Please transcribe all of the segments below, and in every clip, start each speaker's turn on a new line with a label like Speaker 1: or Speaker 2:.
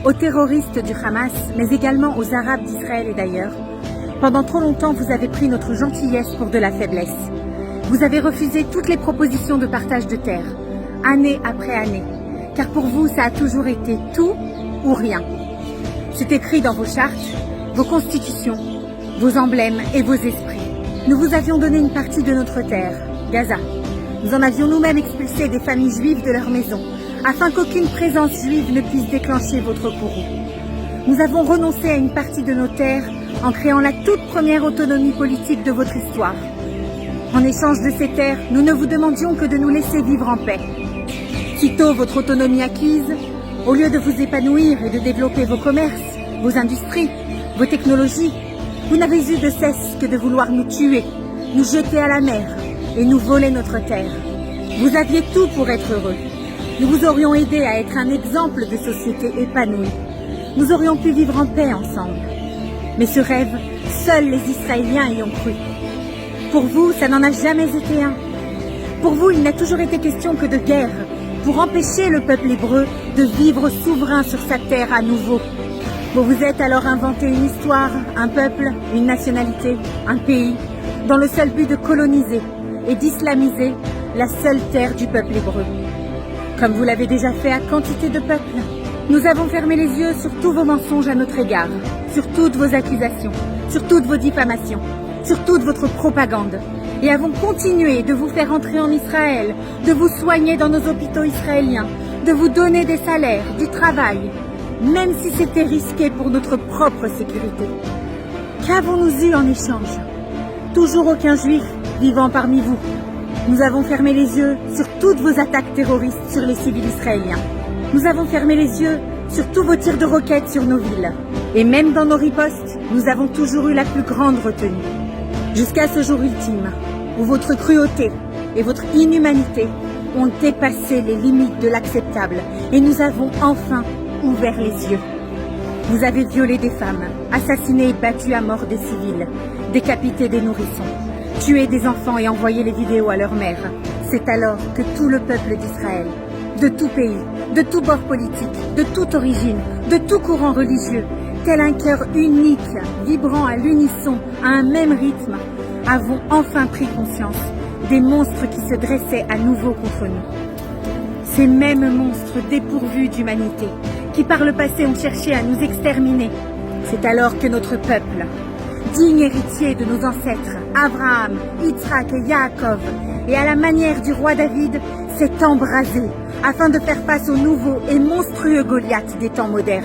Speaker 1: aux terroristes du Hamas, mais également aux Arabes d'Israël et d'ailleurs. Pendant trop longtemps, vous avez pris notre gentillesse pour de la faiblesse. Vous avez refusé toutes les propositions de partage de terre, année après année, car pour vous, ça a toujours été tout ou rien. C'est écrit dans vos chartes, vos constitutions, vos emblèmes et vos esprits. Nous vous avions donné une partie de notre terre, Gaza. Nous en avions nous-mêmes expulsé des familles juives de leur maison, afin qu'aucune présence juive ne puisse déclencher votre courroux. Nous avons renoncé à une partie de nos terres en créant la toute première autonomie politique de votre histoire. En échange de ces terres, nous ne vous demandions que de nous laisser vivre en paix. Sitôt votre autonomie acquise, au lieu de vous épanouir et de développer vos commerces, vos industries, vos technologies, vous n'avez eu de cesse que de vouloir nous tuer, nous jeter à la mer et nous voler notre terre. Vous aviez tout pour être heureux. Nous vous aurions aidé à être un exemple de société épanouie. Nous aurions pu vivre en paix ensemble. Mais ce rêve, seuls les Israéliens y ont cru. Pour vous, ça n'en a jamais été un. Pour vous, il n'a toujours été question que de guerre, pour empêcher le peuple hébreu de vivre souverain sur sa terre à nouveau. Vous vous êtes alors inventé une histoire, un peuple, une nationalité, un pays, dans le seul but de coloniser et d'islamiser la seule terre du peuple hébreu. Comme vous l'avez déjà fait à quantité de peuples, nous avons fermé les yeux sur tous vos mensonges à notre égard, sur toutes vos accusations, sur toutes vos diffamations, sur toute votre propagande, et avons continué de vous faire entrer en Israël, de vous soigner dans nos hôpitaux israéliens, de vous donner des salaires, du travail, même si c'était risqué pour notre propre sécurité. Qu'avons-nous eu en échange? Toujours aucun juif vivant parmi vous. Nous avons fermé les yeux sur toutes vos attaques terroristes sur les civils israéliens. Nous avons fermé les yeux sur tous vos tirs de roquettes sur nos villes. Et même dans nos ripostes, nous avons toujours eu la plus grande retenue. Jusqu'à ce jour ultime, où votre cruauté et votre inhumanité ont dépassé les limites de l'acceptable et nous avons enfin ouvert les yeux. Vous avez violé des femmes, assassiné et battu à mort des civils, décapité des nourrissons, tué des enfants et envoyé les vidéos à leur mère. C'est alors que tout le peuple d'Israël, de tout pays, de tout bord politique, de toute origine, de tout courant religieux, tel un cœur unique, vibrant à l'unisson, à un même rythme, avons enfin pris conscience des monstres qui se dressaient à nouveau contre nous. Ces mêmes monstres dépourvus d'humanité, qui par le passé ont cherché à nous exterminer. C'est alors que notre peuple, digne héritier de nos ancêtres, Abraham, Yitzhak et Yaakov, et à la manière du roi David, s'est embrasé afin de faire face aux nouveaux et monstrueux Goliaths des temps modernes.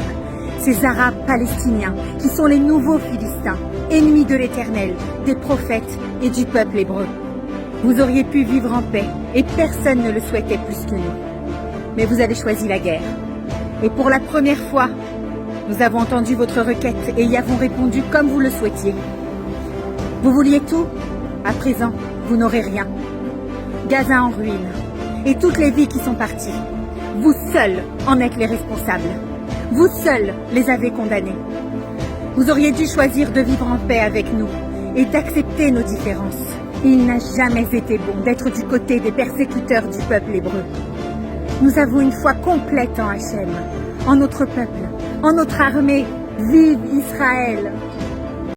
Speaker 1: Ces Arabes palestiniens qui sont les nouveaux Philistins, ennemis de l'Éternel, des prophètes et du peuple hébreu. Vous auriez pu vivre en paix et personne ne le souhaitait plus que nous. Mais vous avez choisi la guerre. Et pour la première fois, nous avons entendu votre requête et y avons répondu comme vous le souhaitiez. Vous vouliez tout? À présent, vous n'aurez rien. Gaza en ruine et toutes les vies qui sont parties. Vous seuls en êtes les responsables. Vous seuls les avez condamnés. Vous auriez dû choisir de vivre en paix avec nous et d'accepter nos différences. Il n'a jamais été bon d'être du côté des persécuteurs du peuple hébreu. Nous avons une foi complète en Hachem, en notre peuple, en notre armée. Vive Israël!